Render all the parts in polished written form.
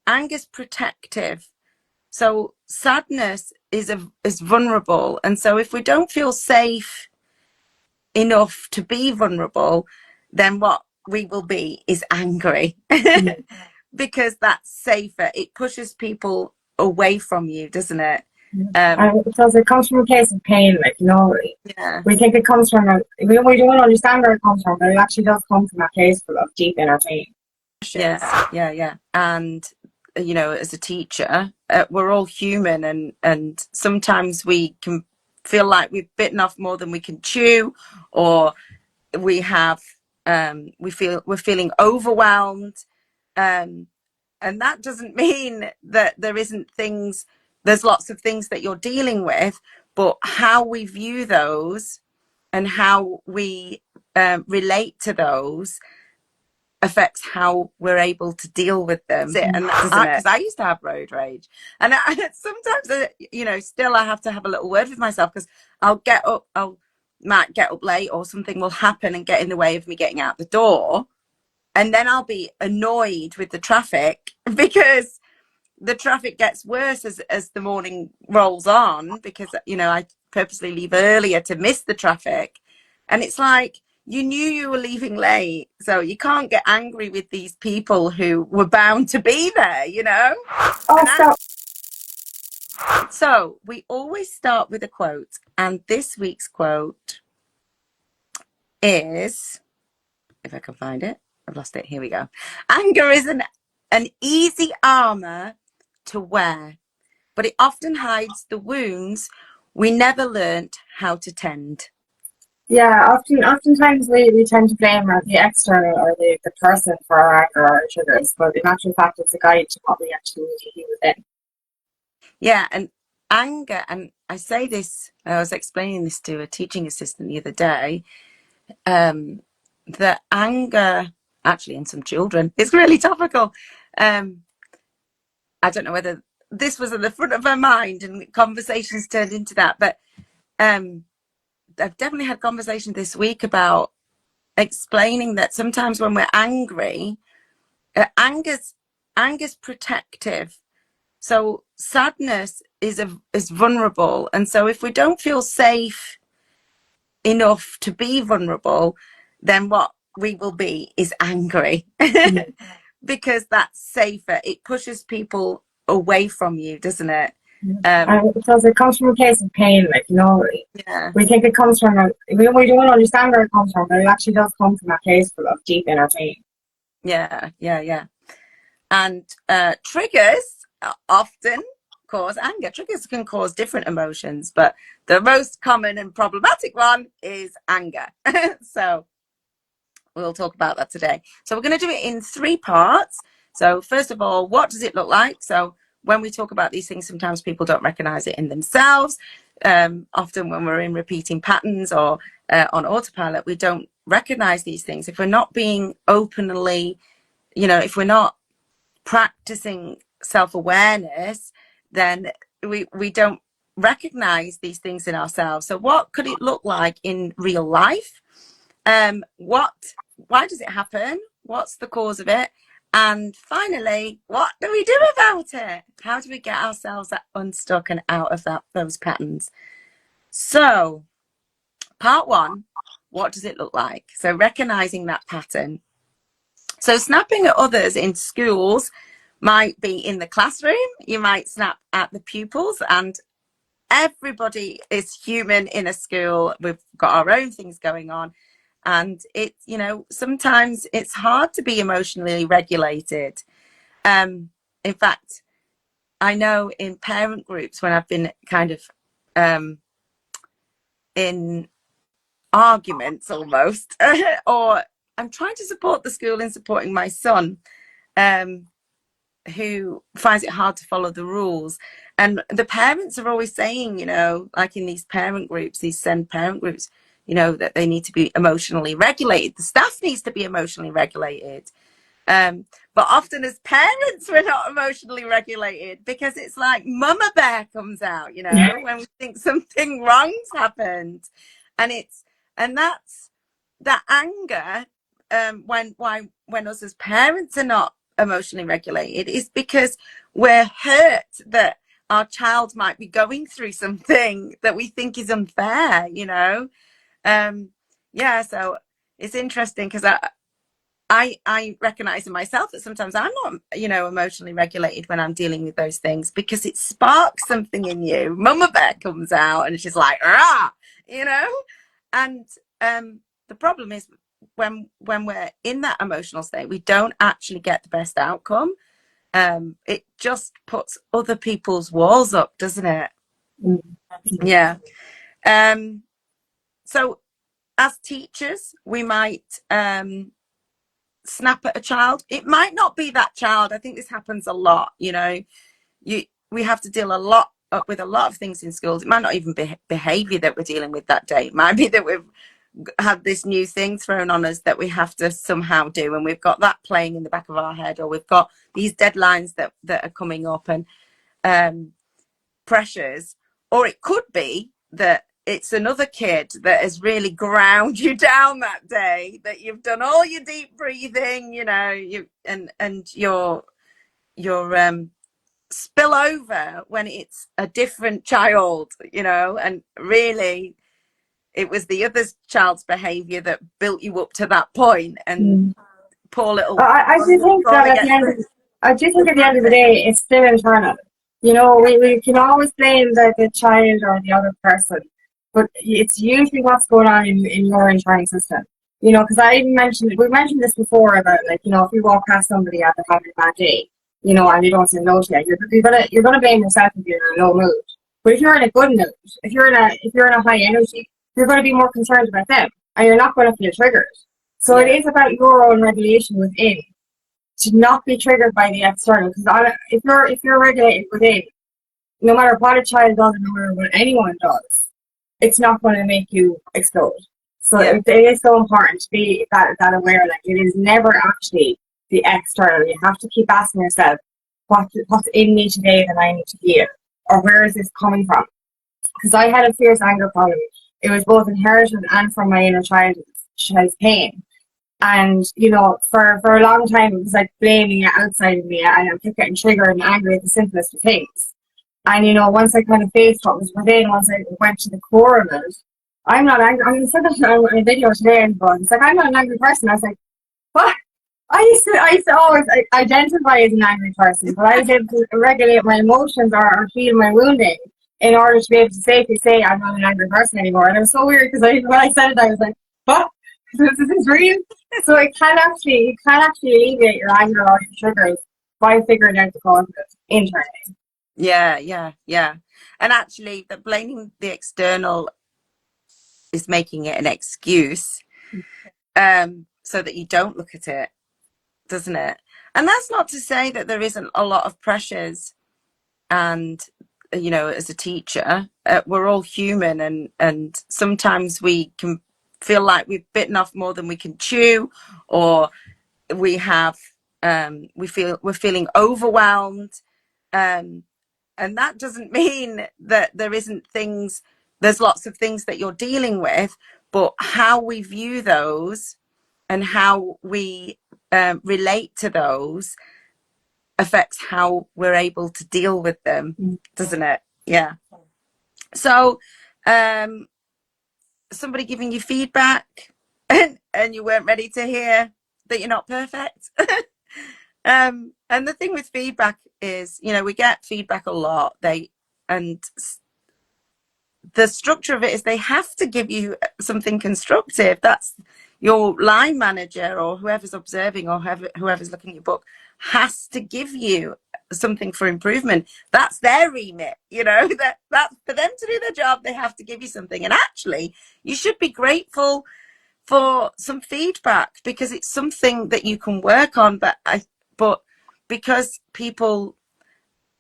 anger's protective. So sadness is vulnerable. And so if we don't feel safe enough to be vulnerable, then what we will be is angry. Because that's safer. It pushes people away from you, doesn't it? Because it comes from a place of pain, like, Yeah. we think it comes from we don't understand where it comes from, but it actually does come from a place of deep inner pain. Yeah. And as a teacher, we're all human, and sometimes we can feel like we've bitten off more than we can chew, or we have we're feeling overwhelmed, um, and that doesn't mean that there isn't things. There's lots of things that you're dealing with, but how we view those and how we relate to those affects how we're able to deal with them. And that's because I used to have road rage, and sometimes still I have to have a little word with myself, because might get up late, or something will happen and get in the way of me getting out the door, and then I'll be annoyed with the traffic because the traffic gets worse as the morning rolls on, because I purposely leave earlier to miss the traffic. And it's like, you knew you were leaving late, so you can't get angry with these people who were bound to be there. Oh, So we always start with a quote, and this week's quote is, if I can find it, I've lost it, here we go. Anger is an easy armor to wear, but it often hides the wounds we never learnt how to tend. yeah, oftentimes we tend to blame the external or the person for our anger or our triggers, but in actual fact, it's a guide to what we actually need to heal within. Yeah, and anger, and I say this, I was explaining this to a teaching assistant the other day, that anger, actually in some children, is really topical. I don't know whether this was at the front of her mind and conversations turned into that, but I've definitely had conversation this week about explaining that sometimes when we're angry, anger's protective. So sadness is vulnerable, and so if we don't feel safe enough to be vulnerable, then what we will be is angry. Because that's safer. It pushes people away from you, doesn't it? Because it comes from a place of pain, like, Yeah. we think it comes from we don't understand where it comes from, but it actually does come from a place of deep inner pain. Yeah. And triggers often cause anger. Triggers can cause different emotions, but the most common and problematic one is anger. So we'll talk about that today. So we're going to do it in 3 parts. So first of all, what does it look like? So when we talk about these things, sometimes people don't recognize it in themselves. Often when we're in repeating patterns or on autopilot, we don't recognize these things. If we're not being openly, if we're not practicing self-awareness, then we don't recognize these things in ourselves. So what could it look like in real life? Why does it happen? What's the cause of it? And finally, what do we do about it? How do we get ourselves unstuck and out of those patterns? So part 1, what does it look like? So recognizing that pattern. So snapping at others in schools might be in the classroom. You might snap at the pupils, and everybody is human in a school. We've got our own things going on. And sometimes it's hard to be emotionally regulated. In fact, I know in parent groups, when I've been kind of in arguments almost, or I'm trying to support the school in supporting my son, who finds it hard to follow the rules. And the parents are always saying, like in these parent groups, these send parent groups, that they need to be emotionally regulated. The staff needs to be emotionally regulated. But often as parents, we're not emotionally regulated, because it's like mama bear comes out, when we think something wrong's happened. And that's that anger, when us as parents are not emotionally regulated is because we're hurt that our child might be going through something that we think is unfair, you know. Yeah, so it's interesting because I recognize in myself that sometimes I'm not, you know, emotionally regulated when I'm dealing with those things because it sparks something in you. Mama Bear comes out and she's like, ah, you know, and the problem is when we're in that emotional state, we don't actually get the best outcome. It just puts other people's walls up, doesn't it? Mm-hmm. Yeah. So as teachers, we might snap at a child. It might not be that child. I think this happens a lot. You know, we have to deal a lot with a lot of things in schools. It might not even be behavior that we're dealing with that day. It might be that we've had this new thing thrown on us that we have to somehow do, and we've got that playing in the back of our head, or we've got these deadlines that are coming up, and pressures. Or it could be that it's another kid that has really ground you down that day, that you've done all your deep breathing, you know, and your spill over when it's a different child, you know, and really it was the other child's behavior that built you up to that point, and Mm. poor little I do think that gonna at the get end through. of, I do think at the end of the day, it's still internal. You know, we can always blame the child or the other person, but it's usually what's going on in your internal system. You know, because we mentioned this before about, like, you know, if you walk past somebody after having a bad day, you know, and they don't say no to you, you're gonna blame yourself if you're in a low mood. But if you're in a good mood, if you're in a high energy, you're going to be more concerned about them, and you're not going to feel triggered. So it Yeah, is about your own regulation within, to not be triggered by the external. Because if you're regulated within, no matter what a child does, no matter what anyone does, it's not going to make you explode. So yeah, it is so important to be that aware. Like, it is never actually the external. You have to keep asking yourself, what's in me today that I need to heal, or where is this coming from? Because I had a fierce anger problem. It was both inherited and from my inner child's pain. And, you know, for a long time, it was like blaming it outside of me, and I kept getting triggered and angry at the simplest of things. And, you know, once I kind of faced what was within, once I went to the core of it, I'm not angry. I mean, I said that in a video today, and it's like, I'm not an angry person. I was like, what? I used to always identify as an angry person, but I was able to regulate my emotions, or heal my wounding, in order to be able to safely say I'm not an angry person anymore. And it was so weird because when I said it, I was like, what? This is real? So you can actually alleviate your anger or your triggers by figuring out the cause of it internally. yeah. And actually, that blaming the external is making it an excuse, so that you don't look at it, doesn't it? And that's not to say that there isn't a lot of pressures. And you know, as a teacher, we're all human, and sometimes we can feel like we've bitten off more than we can chew, or we have we're feeling overwhelmed, um, and that doesn't mean that there isn't things. There's lots of things that you're dealing with, but how we view those and how we relate to those affects how we're able to deal with them, doesn't it? Yeah. So somebody giving you feedback, and you weren't ready to hear that you're not perfect. And the thing with feedback is, you know, we get feedback a lot. And the structure of it is they have to give you something constructive. That's your line manager, or whoever's observing, or whoever's looking at your book, has to give you something for improvement. That's their remit, you know, that's for them to do their job. They have to give you something. And actually, you should be grateful for some feedback, because it's something that you can work on. But because people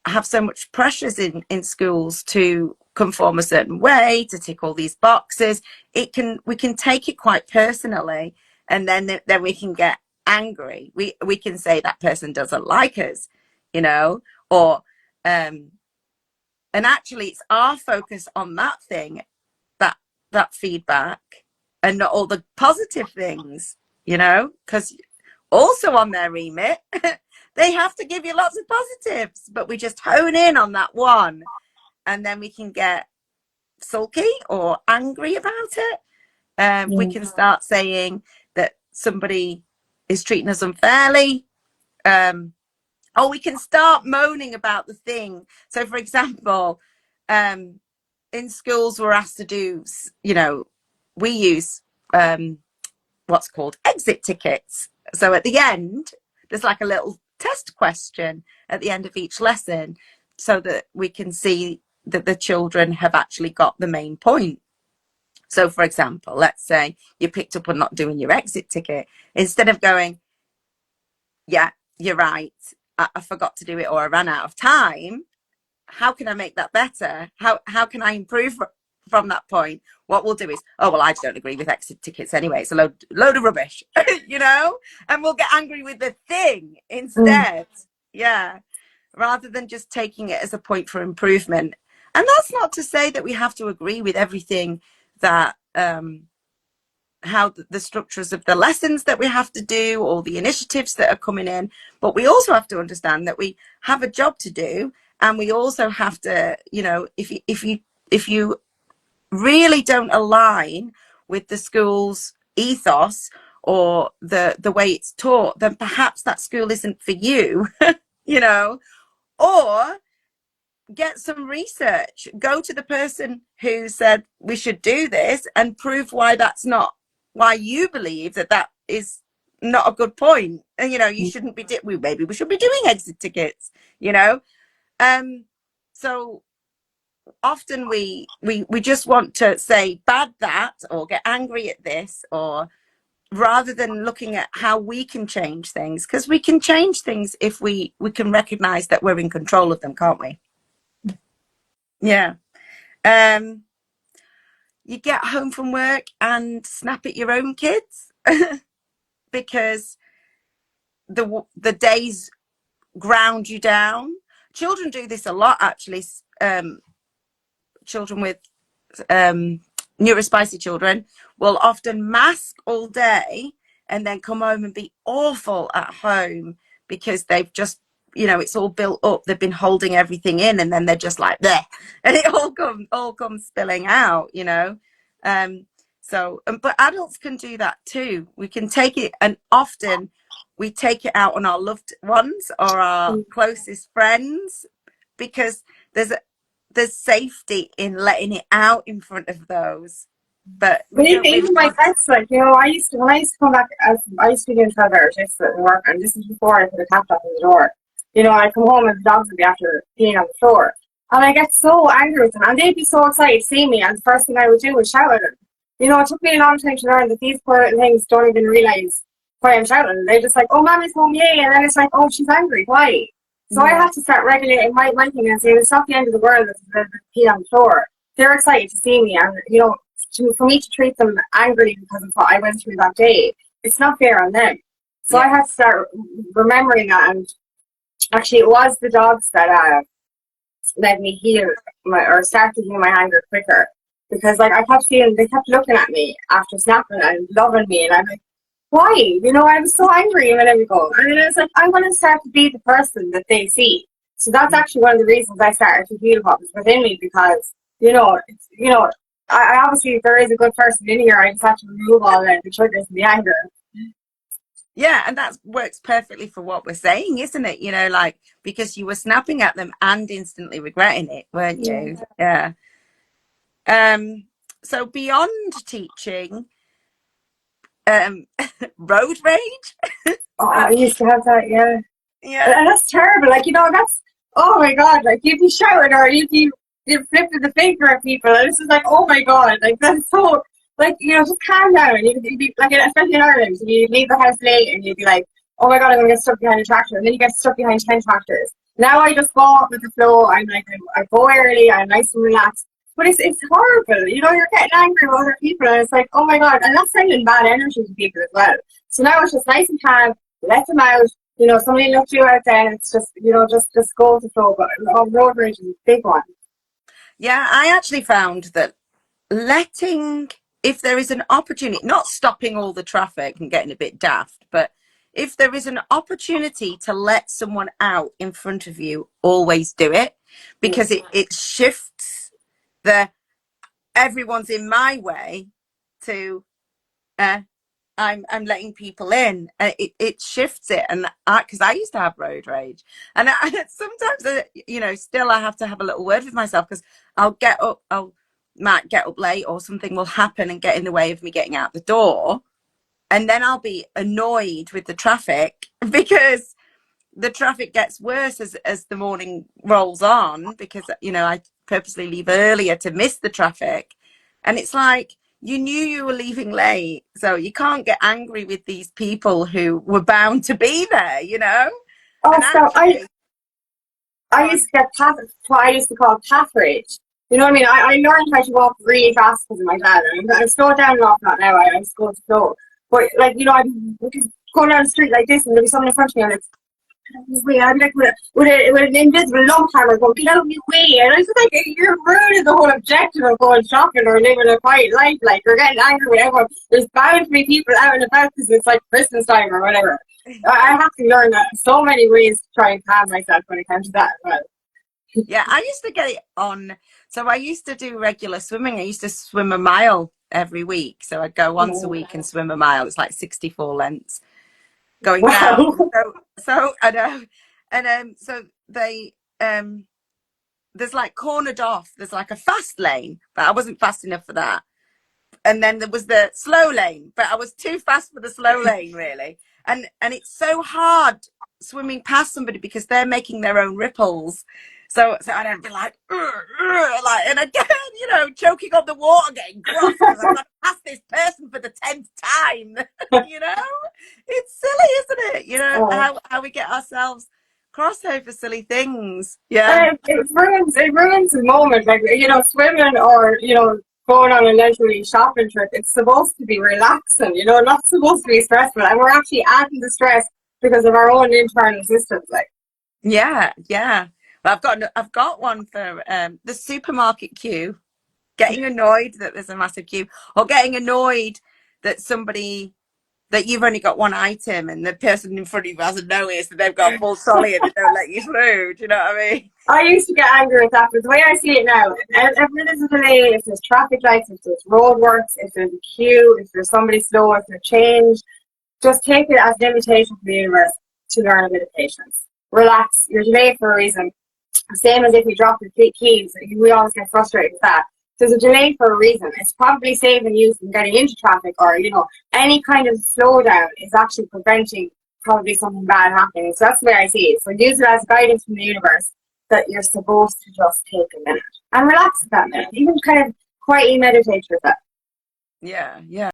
have so much pressures in schools to conform a certain way, to tick all these boxes, we can take it quite personally, and then we can get angry. We can say that person doesn't like us, you know, or and actually it's our focus on that thing, that that feedback, and not all the positive things, you know, because also on their remit, They have to give you lots of positives, but we just hone in on that one, and then we can get sulky or angry about it. We can start saying that somebody is treating us unfairly. Or we can start moaning about the thing. So, for example, in schools, we're asked to do, we use what's called exit tickets. So at the end, there's like a little test question at the end of each lesson so that we can see that the children have actually got the main point. So, for example, let's say you picked up on not doing your exit ticket. Instead of going, yeah, you're right, I forgot to do it or I ran out of time, how can I make that better? How can I improve from that point? What we'll do is, oh, well, I don't agree with exit tickets anyway. It's a load of rubbish, and we'll get angry with the thing instead. Yeah. Rather than just taking it as a point for improvement. And that's not to say that we have to agree with everything that, how the structures of the lessons that we have to do or the initiatives that are coming in, but we also have to understand that we have a job to do, and we also have to, if you really don't align with the school's ethos or the way it's taught, then perhaps that school isn't for you, or get some research, go to the person who said we should do this and prove why that's not, why you believe that is not a good point. And you shouldn't be maybe we should be doing exit tickets. So often we just want to say bad that or get angry at this, or rather than looking at how we can change things, because we can change things if we can recognize that we're in control of them, can't we? Yeah. You get home from work and snap at your own kids because the days ground you down. Children do this a lot, actually. Children with neurospicy children will often mask all day and then come home and be awful at home because they've just, it's all built up. They've been holding everything in, and then they're just like there, and it all comes spilling out. But adults can do that too. We can take it, and often we take it out on our loved ones or our closest friends, because there's safety in letting it out in front of those. But even my pets, I used to, when I used to come back, I used to be doing 12 hour shifts at work, and this is before I put a tap up in the door. I come home and the dogs would be after being on the floor, and I get so angry with them, and they'd be so excited to see me, and the first thing I would do was shout at them. It took me a long time to learn that these poor little things don't even realise why I'm shouting. They're just like, oh, mommy's home, yay, and then it's like, oh, she's angry, why? So I have to start regulating my thing and say it's not the end of the world that there's pee on the floor. They're excited to see me, and for me to treat them angry because of what I went through that day, it's not fair on them. So I had to start remembering that, and actually it was the dogs that led me heal or start to heal my anger quicker, because I kept feeling they kept looking at me after snapping and loving me, and I'm like, why? I was so angry a minute ago. And it's like, I want to start to be the person that they see. So that's actually one of the reasons I started to feel what was within me, because, I obviously, if there is a good person in here, I just have to remove all the triggers and the anger. Yeah, and that works perfectly for what we're saying, isn't it? Because you were snapping at them and instantly regretting it, weren't you? Yeah. So beyond teaching, road rage. I used to have that, yeah. Yeah. And that's terrible. That's, oh my God, you'd be shouting or you'd flipping the finger at people. And it's just like, oh my God, that's so, just calm down. And you'd be, especially in Ireland, you'd leave the house late and you'd be like, oh my God, I'm going to get stuck behind a tractor. And then you get stuck behind 10 tractors. Now I just go off with the flow. I go early, I'm nice and relaxed. But it's horrible. You're getting angry with other people, and it's like, oh my God. And that's sending bad energy to people as well. So now it's just nice and calm, let them out. Somebody looked you out there, and it's just, just go with the flow. But road rage is a big one. Yeah, I actually found that if there is an opportunity, not stopping all the traffic and getting a bit daft, but if there is an opportunity to let someone out in front of you, always do it, because it shifts the everyone's in my way to I'm letting people in. It shifts it, and because I used to have road rage, and sometimes still I have to have a little word with myself, because I'll might get up late, or something will happen and get in the way of me getting out the door, and then I'll be annoyed with the traffic because the traffic gets worse as the morning rolls on, because I purposely leave earlier to miss the traffic, and it's like, you knew you were leaving late, so you can't get angry with these people who were bound to be there, and Also, actually, I used to get what I used to call path rage. You know what I mean? I learned how to walk really fast because of my dad. I've slowed down an awful lot now. I just go slow. But, like, I'd be going down the street like this, and there'd be someone in front of me, and it's, I'm like with an invisible lump hammer going, get out of my way. And I was just like, you're ruining the whole objective of going shopping or living a quiet life. Like, you're getting angry with everyone. There's bound to be people out and about because it's like Christmas time or whatever. I have to learn that so many ways to try and calm myself when it comes to that as well. yeah, I used to get it on. So I used to do regular swimming. I used to swim a mile every week. So I'd go once a week and swim a mile. It's like 64 lengths going down. Wow. So I know, and so they there's like cornered off. There's like a fast lane, but I wasn't fast enough for that. And then there was the slow lane, but I was too fast for the slow lane, really. And it's so hard swimming past somebody because they're making their own ripples. So I'd be like, like, and again, choking on the water, getting cross because I've got to pass this person for the 10th time. It's silly, isn't it? Oh. How we get ourselves cross over silly things. Yeah. It ruins the moment. Like, swimming or, going on a leisurely shopping trip, it's supposed to be relaxing, not supposed to be stressful. And we're actually adding the stress because of our own internal systems. Like, Yeah, yeah. Well, I've got one for the supermarket queue. Getting annoyed that there's a massive queue, or getting annoyed that you've only got one item and the person in front of you hasn't noticed that they've got a full trolley and they don't let you through. Do you know what I mean? I used to get angry at that, but the way I see it now, if there's a delay, if there's traffic lights, if there's roadworks, if there's a queue, if there's somebody slow, if there's change, just take it as an invitation from the universe to learn a bit of patience. Relax. You're delayed for a reason. Same as if you drop your keys. We always get frustrated with that. There's a delay for a reason. It's probably saving you from getting into traffic, or, any kind of slowdown is actually preventing probably something bad happening. So that's the way I see it. So use it as guidance from the universe that you're supposed to just take a minute and relax for that minute. Even kind of quietly meditate with that. Yeah, yeah.